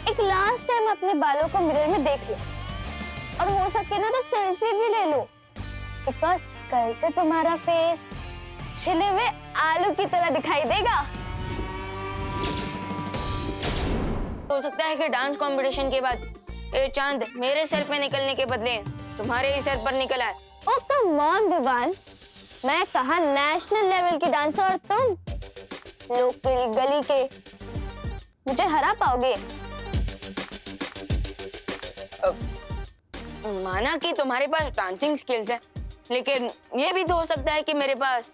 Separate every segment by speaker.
Speaker 1: एक last time अपने बालों को मिरर में देख लो और हो सके ना तो सेल्फी भी ले लो, बिकॉज कल से तुम्हारा फेस छिले हुए आलू की तरह दिखाई देगा।
Speaker 2: हो सकता है कि डांस कंपटीशन के बाद ये चांद मेरे सर पे निकलने के बदले तुम्हारे ही सर पर निकल आए।
Speaker 1: ओ कम ऑन विवान, मैं कहा नेशनल लेवल की डांसर और तुम लोकल गली के, मुझे हरा पाओगे?
Speaker 2: माना कि तुम्हारे पास डांसिंग स्किल्स है, लेकिन ये भी तो हो सकता है कि मेरे पास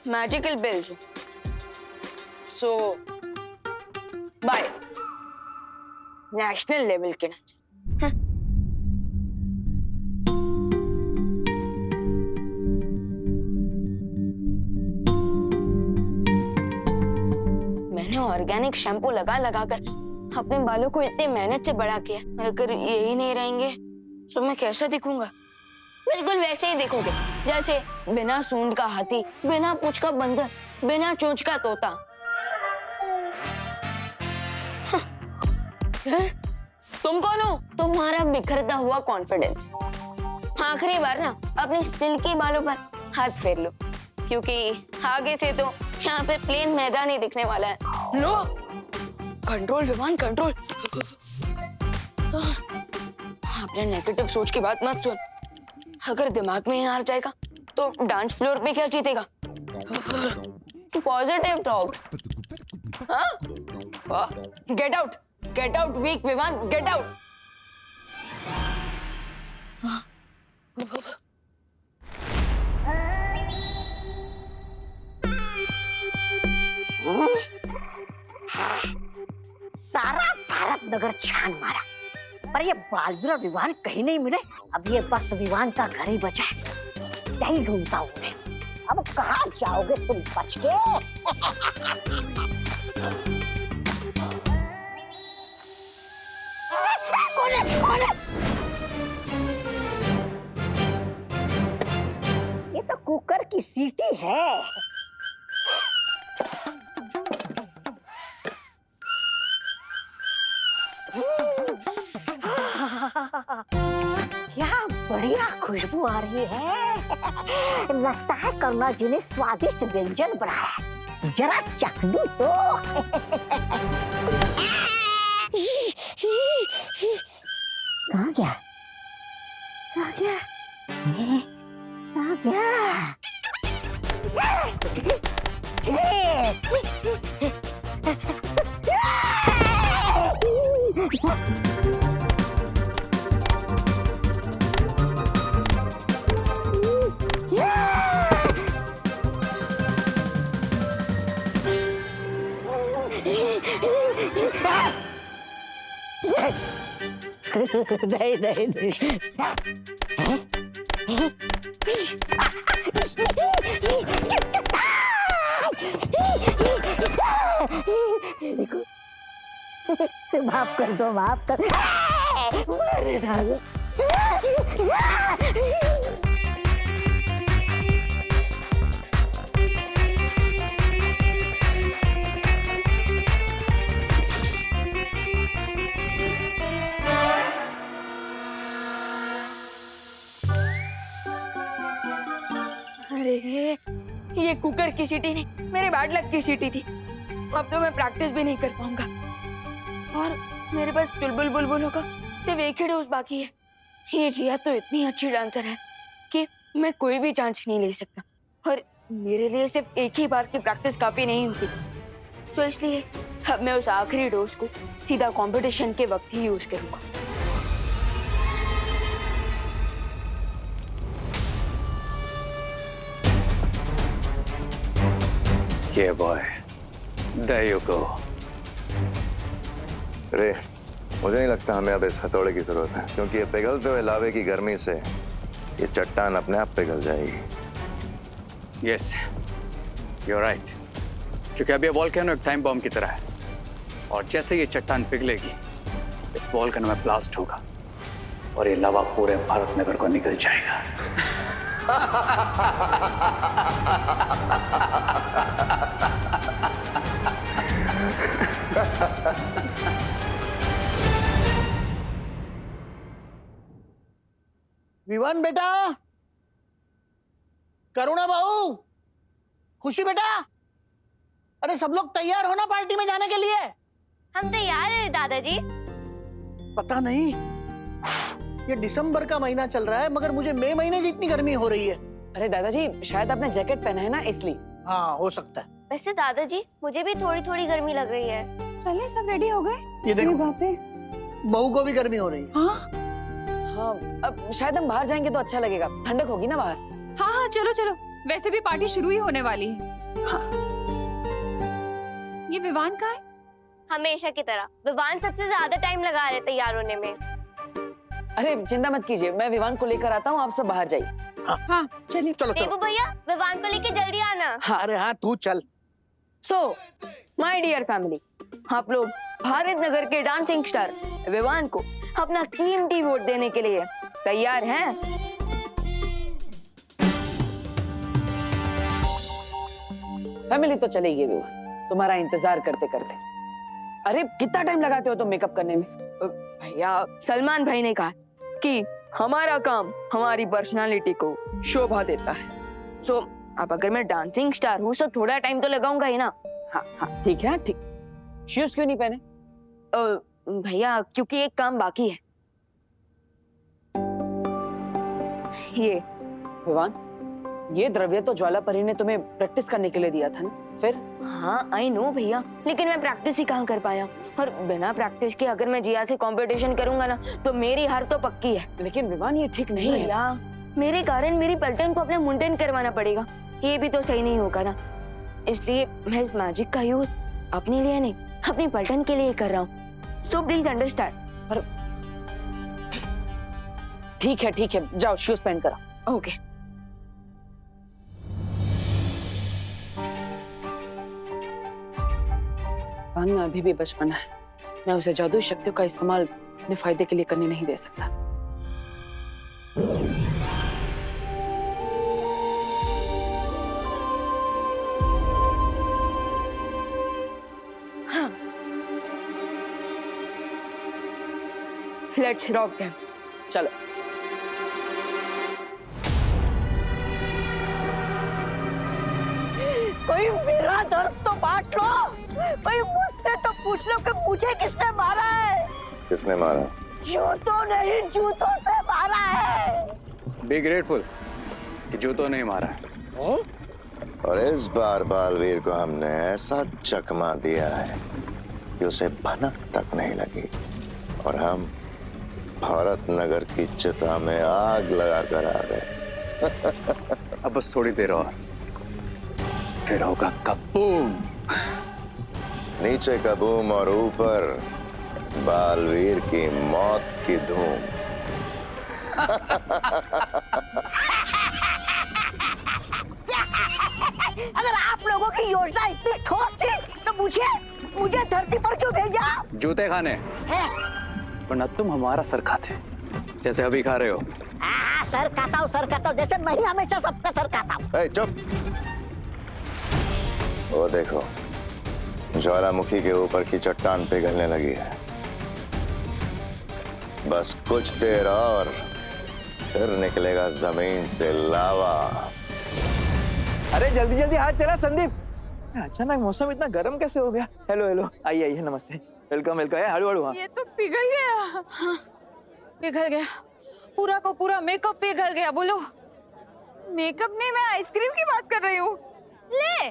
Speaker 2: मैजिकल बिल्स हो। सो बाय नेशनल लेवल के डांसर। मैंने ऑर्गेनिक शैम्पू लगा लगा कर अपने बालों को इतनी मेहनत से बड़ा किया, और अगर यही नहीं रहेंगे तो मैं कैसा दिखूंगा? बिल्कुल वैसे ही दिखोगे जैसे बिना सूंड का हाथी, बिना पूंछ का बंदर, बिना चोंच का तोता। तुम कौन हो? तुम्हारा बिखरता हुआ कॉन्फिडेंस। आखिरी बार ना अपने सिल्की बालों पर हाथ फेर लो, क्योंकि आगे से तो यहाँ पे प्लेन मैदान ही दिखने वाला है। लो कंट्रोल विमान कंट्रोल। अपने नेगेटिव सोच की बात मत सुन, अगर दिमाग में ही हार जाएगा तो डांस फ्लोर पे क्या जीतेगा? Positive talks. हाँ गेट आउट वीक विमान, गेट आउट।
Speaker 3: सारा भारत नगर छान मारा, पर ये बालवीर और विवान कहीं नहीं मिले। अब ये बस विवान का घर ही बचा है, यही ढूंढता हूँ मैं। अब कहाँ जाओगे तुम बच के? कौन है? कौन है? ये तो कुकर की सीटी है। क्या बढ़िया खुशबू आ रही है। लगता है करुणा जी ने स्वादिष्ट व्यंजन बनाया, जरा चख लूं तो। कहाँ गया? कहाँ गया? कहाँ गया? नहीं नहीं नहीं। देखो, माफ कर दो, माफ कर।
Speaker 2: अरे ये कुकर की सीटी नहीं, मेरे बैड लक की सीटी थी। अब तो मैं प्रैक्टिस भी नहीं कर पाऊंगा, और मेरे पास चुलबुल बुलबुलों का सिर्फ एक ही डोज बाकी है। ये जिया तो इतनी अच्छी डांसर है कि मैं कोई भी चांस नहीं ले सकता, और मेरे लिए सिर्फ एक ही बार की प्रैक्टिस काफी नहीं होती। तो इसलिए अब मैं उस आखिरी डोज को सीधा कंपटीशन के वक्त ही यूज करूंगा।
Speaker 4: Yeah, boy. There you go.
Speaker 5: रे, मुझे नहीं लगता हमें अब इस हथौड़े की जरूरत है, क्योंकि ये पिघलते हुए लावे की गर्मी से ये चट्टान अपने आप पिघल जाएगी।
Speaker 4: Yes, you're right. क्योंकि अब ये वॉल्केनो एक टाइम बॉम्ब की तरह है, और जैसे ये चट्टान पिघलेगी, इस वॉल्केनो में ब्लास्ट होगा और ये लावा पूरे भारत नगर को निकल जाएगा।
Speaker 6: विवान बेटा, करुणा बहू, खुशी बेटा, अरे सब लोग तैयार हो ना पार्टी में जाने के लिए।
Speaker 1: हम तैयार हैं दादाजी।
Speaker 6: पता नहीं, ये दिसंबर का महीना चल रहा है मगर मुझे मई महीने जितनी गर्मी हो रही है।
Speaker 7: अरे दादाजी शायद आपने जैकेट पहना है ना इसलिए।
Speaker 6: हाँ हो सकता है।
Speaker 1: वैसे दादाजी मुझे भी थोड़ी थोड़ी गर्मी लग रही है।
Speaker 2: चलिए सब रेडी हो गए।
Speaker 6: ये देखो,
Speaker 2: बाप रे।
Speaker 6: बहू को भी गर्मी हो रही है।
Speaker 2: हाँ
Speaker 7: हाँ अब शायद हम बाहर जाएंगे तो अच्छा लगेगा, ठंडक होगी ना बाहर।
Speaker 2: हाँ हाँ चलो चलो, वैसे भी पार्टी शुरू ही होने वाली है।
Speaker 7: हाँ।
Speaker 2: ये विवान का है?
Speaker 1: हमेशा की तरह विवान सबसे ज्यादा टाइम लगा रहे तैयार होने में।
Speaker 7: अरे चिंता मत कीजिए, मैं विवान को लेकर आता हूँ, आप सब बाहर जाइए।
Speaker 2: हाँ चलिए।
Speaker 6: चलो
Speaker 1: देवू
Speaker 6: चलो।
Speaker 1: भैया विवान को लेके जल्दी आना।
Speaker 6: अरे हाँ तू चल।
Speaker 2: सो माय डियर फैमिली, आप लोग भारत नगर के डांसिंग स्टार विवान को अपना कीमती वोट देने के लिए तैयार हैं?
Speaker 7: फैमिली तो चलेगी विवान, तुम्हारा इंतजार करते करते। अरे कितना टाइम लगाते हो तुम मेकअप करने में?
Speaker 2: भैया सलमान भाई ने कहा कि हमारा काम हमारी पर्सनालिटी को शोभा देता है। सो अब अगर मैं डांसिंग स्टार हूँ तो थोड़ा टाइम तो लगाऊंगा ही ना।
Speaker 7: हाँ हाँ ठीक है, ठीक। शूज क्यों नहीं पहने?
Speaker 2: भैया क्योंकि एक काम बाकी है। ये
Speaker 7: विवान, ये द्रव्य तो ज्वाला परी ने तुम्हें प्रैक्टिस करने के लिए दिया था ना, फिर?
Speaker 2: हाँ आई नो भैया, लेकिन मैं प्रैक्टिस ही कहाँ कर पाया। और बिना प्रैक्टिस के अगर मैं जिया से कंपटीशन करूंगा ना तो मेरी हार तो पक्की है।
Speaker 7: लेकिन विवान ये ठीक नहीं है।
Speaker 2: भैया मेरे कारण मेरी पलटन को अपने मुंडन करवाना पड़ेगा, ये भी तो सही नहीं होगा ना। इसलिए मैं इस मैजिक का यूज अपने लिए नहीं अपनी पलटन के लिए कर रहा हूँ। So please understand.
Speaker 7: पर ठीक है, जाओ शूज पहन कर आओ।
Speaker 2: ओके।
Speaker 7: विवान में अभी भी बचपना है, मैं उसे जादुई शक्तियों का इस्तेमाल अपने फायदे के लिए करने नहीं दे सकता।
Speaker 2: Let's rock them.
Speaker 7: चलो।
Speaker 3: कोई मेरा दर्द तो बांट लो, कोई मुझसे तो पूछ लो कि मुझे किसने मारा है।
Speaker 5: किसने मारा?
Speaker 3: जूतों नहीं, जूतों से मारा है।
Speaker 4: बी ग्रेटफुल कि जूतों नहीं मारा है।
Speaker 5: और इस बार बालवीर को हमने ऐसा चकमा दिया है कि उसे भनक तक नहीं लगी और हम भारत नगर की चिता में आग लगा कर आ गए।
Speaker 4: अब बस थोड़ी देर और, फिर होगा कबूम।
Speaker 5: नीचे कबूम और ऊपर बालवीर की मौत की धूम।
Speaker 3: अगर आप लोगों की योजना इतनी ठोस थी तो मुझे धरती पर क्यों भेजा
Speaker 4: जूते खाने,
Speaker 3: है?
Speaker 4: वरना तुम हमारा सर खाते जैसे अभी खा रहे हो।
Speaker 3: सर खाता हूँ जैसे मैं ही हमेशा सबका सर खाता हूँ।
Speaker 5: चुप। वो देखो, ज्वालामुखी के ऊपर की चट्टान पिघलने लगी है। बस कुछ देर और फिर निकलेगा जमीन से लावा।
Speaker 8: अरे जल्दी जल्दी हाथ चला संदीप। अचानक मौसम इतना गर्म कैसे हो गया? हेलो हेलो, आइए आइए, नमस्ते, वेलकम वेलकम। हड़ू हड़ू। हाँ
Speaker 2: ये तो पिघल गया।
Speaker 9: हाँ, पिघल गया, पूरा को पूरा मेकअप पिघल गया। बोलो।
Speaker 2: मेकअप नहीं, मैं आइसक्रीम की बात कर रही हूँ।
Speaker 9: ले,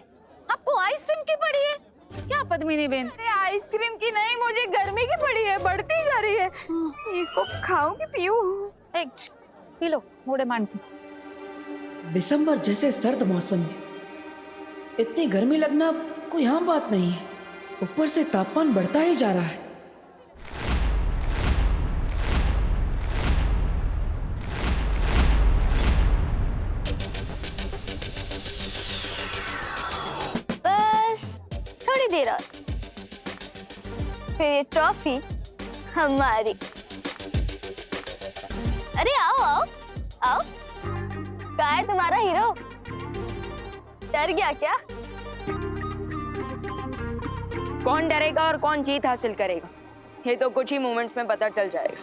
Speaker 9: आपको आइसक्रीम की पड़ी है क्या पद्मिनी बेन?
Speaker 2: अरे आइसक्रीम की नहीं, मुझे गर्मी की पड़ी है, बढ़ती जा रही है। इसको खाऊं कि पीऊं?
Speaker 9: एक पी लो, मोड़े मान के।
Speaker 10: दिसंबर जैसे सर्द मौसम में इतनी गर्मी लगना कोई आम बात नहीं है। ऊपर से तापमान बढ़ता ही जा रहा है।
Speaker 1: बस थोड़ी देर और, फिर ये ट्रॉफी हमारी। अरे आओ आओ आओ। कहाँ है तुम्हारा हीरो? डर गया क्या?
Speaker 2: कौन डरेगा और कौन जीत हासिल करेगा ये तो कुछ ही मोमेंट्स में पता चल जाएगा।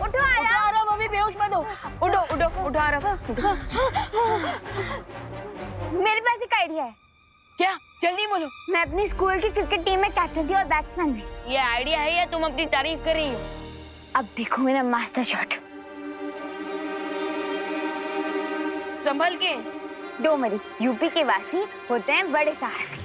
Speaker 1: उठो आराम
Speaker 2: अभी बेहोश मत हो। उठो उठो उठा रहा।
Speaker 1: मेरे पास एक आइडिया है।
Speaker 2: क्या? जल्दी बोलो।
Speaker 1: मैं अपनी स्कूल की क्रिकेट टीम में कैप्टन थी और बैट्समैन भी।
Speaker 2: ये आइडिया है या तुम अपनी तारीफ कर रही हो?
Speaker 1: अब देखो मेरा मास्टर शॉट।
Speaker 2: संभल के।
Speaker 1: डोमरी यूपी के वासी होते हैं बड़े साहसी।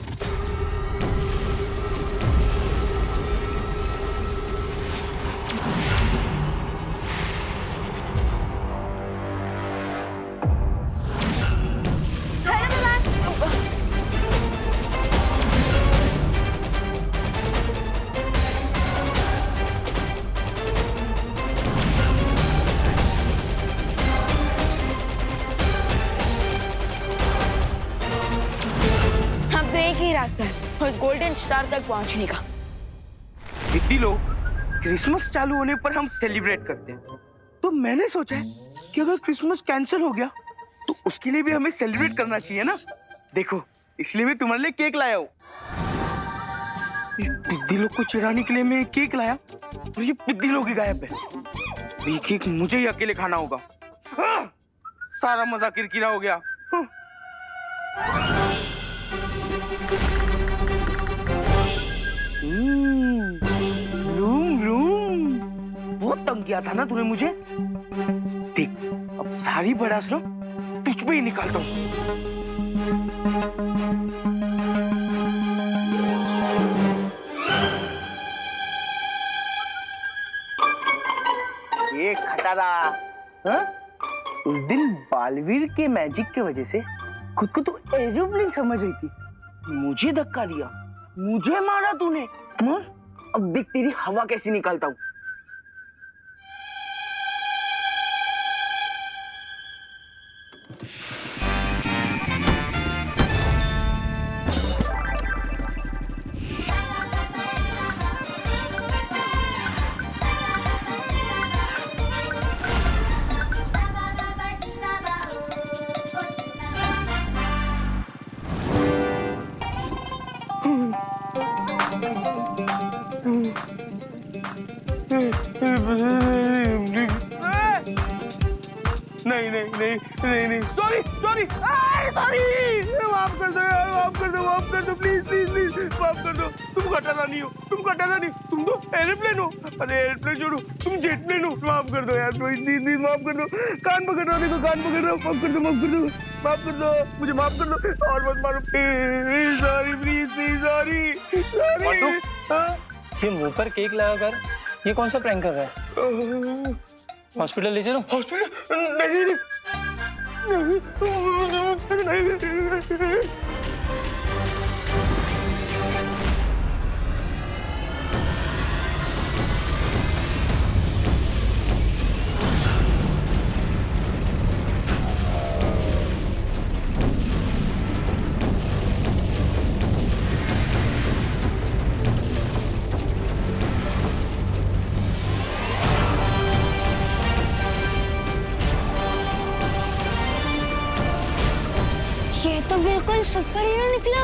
Speaker 2: एक ही रास्ता है उस गोल्डन स्टार तक पहुंचने का।
Speaker 6: दीदी लोग क्रिसमस चालू होने पर हम सेलिब्रेट करते हैं, तो मैंने सोचा है कि अगर क्रिसमस कैंसिल हो गया तो उसके लिए भी हमें सेलिब्रेट करना चाहिए ना। देखो इसलिए मैं तुम्हारे लिए केक लाया हूँ। दीदी लोग को चिढ़ाने के लिए मैं केक लाया और ये दीदी लोग ही गायब है। ये केक मुझे ही अकेले खाना होगा। सारा मजा किरकिरा हो गया। बहुत तंग किया था ना तूने मुझे। देख अब सारी बड़ास ना तुझ पे ही निकालता हूँ। ये खटारा, उस दिन बालवीर के मैजिक के वजह से खुद को तो एरोप्लेन समझ रही थी, मुझे धक्का दिया, मुझे मारा तूने। अब देख तेरी हवा कैसी निकालता हूँ। नहीं सॉरी माफ कर दो यार, माफ कर दो प्लीज माफ कर दो। तुम खटारा नहीं हो, तुम तो एरोप्लेन हो। अरे एरोप्लेन छोड़ो, तुम जेटप्लेन हो। माफ कर दो यार प्लीज माफ कर दो। कान पकड़ रहा देखो, कान पकड़ रहा। माफ कर दो मुझे माफ कर दो और मत मारो प्लीज। सॉरी।
Speaker 11: ये मुंह पर केक लगाकर ये कौन सा प्रैंक कर रहा है? हॉस्पिटल ले चलो।
Speaker 6: हॉस्पिटल नहीं।
Speaker 1: ये तो बिल्कुल सुपर हीरो निकला।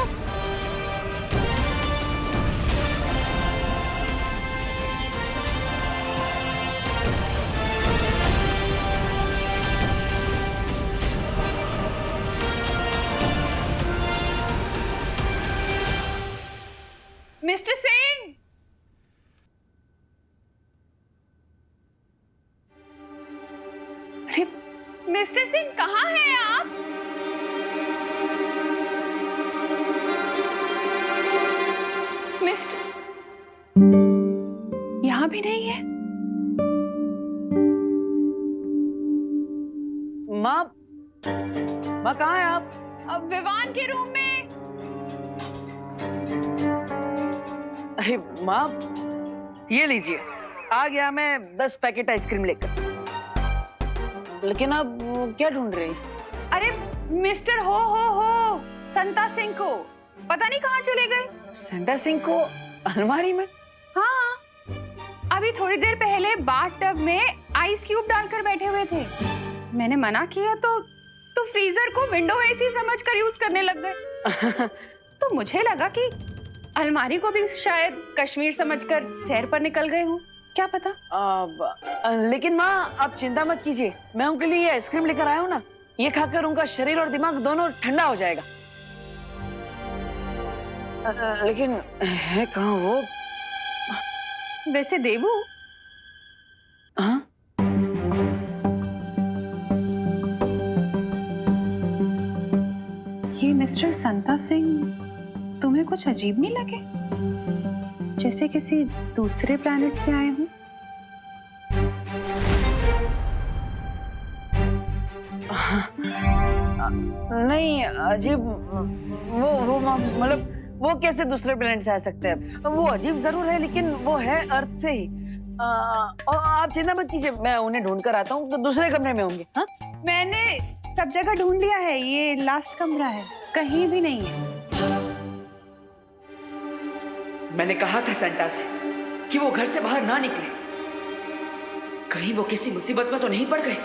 Speaker 9: मिस्टर सिंह, अरे मिस्टर सिंह कहाँ हैं आप? मिस्टर यहाँ भी नहीं है।
Speaker 7: माँ कहाँ है आप?
Speaker 9: अब विवान के रूम में।
Speaker 7: अरे माँ ये लीजिए, आ गया मैं 10 पैकेट आइसक्रीम लेकर। लेकिन आप क्या ढूंढ रही?
Speaker 9: अरे मिस्टर हो संता सिंह को पता नहीं कहाँ चले गए।
Speaker 7: संता सिंह को अलमारी में?
Speaker 9: हाँ, अभी थोड़ी देर पहले बाथटब में आइस क्यूब डालकर बैठे हुए थे। मैंने मना किया तो फ्रीजर को विंडो एसी समझकर यूज करने लग गए। तो मुझे लगा कि अलमारी को भी शायद कश्मीर समझकर सैर पर निकल गए हूँ। क्या पता।
Speaker 7: लेकिन माँ आप चिंता मत कीजिए, मैं उनके लिए ये आइसक्रीम लेकर आया हूँ ना, ये खाकर उनका शरीर और दिमाग दोनों ठंडा हो जाएगा। लेकिन है कहाँ वो?
Speaker 9: वैसे देवू,
Speaker 7: हाँ?
Speaker 9: ये मिस्टर संता सिंह तुम्हें कुछ अजीब नहीं लगे? जैसे किसी दूसरे प्लैनेट से आए हों?
Speaker 7: नहीं अजीब, वो मतलब वो कैसे दूसरे प्लेनेट से आ सकते हैं? वो अजीब जरूर है लेकिन वो है अर्थ से ही। और आप चिंता मत कीजिए, मैं उन्हें ढूंढ कर आता हूँ, तो दूसरे कमरे में होंगे। हाँ,
Speaker 9: मैंने सब जगह ढूंढ लिया है, ये लास्ट कमरा है, कहीं भी नहीं है।
Speaker 10: मैंने कहा था सेंटा से कि वो घर से बाहर ना निकले, कहीं वो किसी मुसीबत में तो नहीं पड़ गए।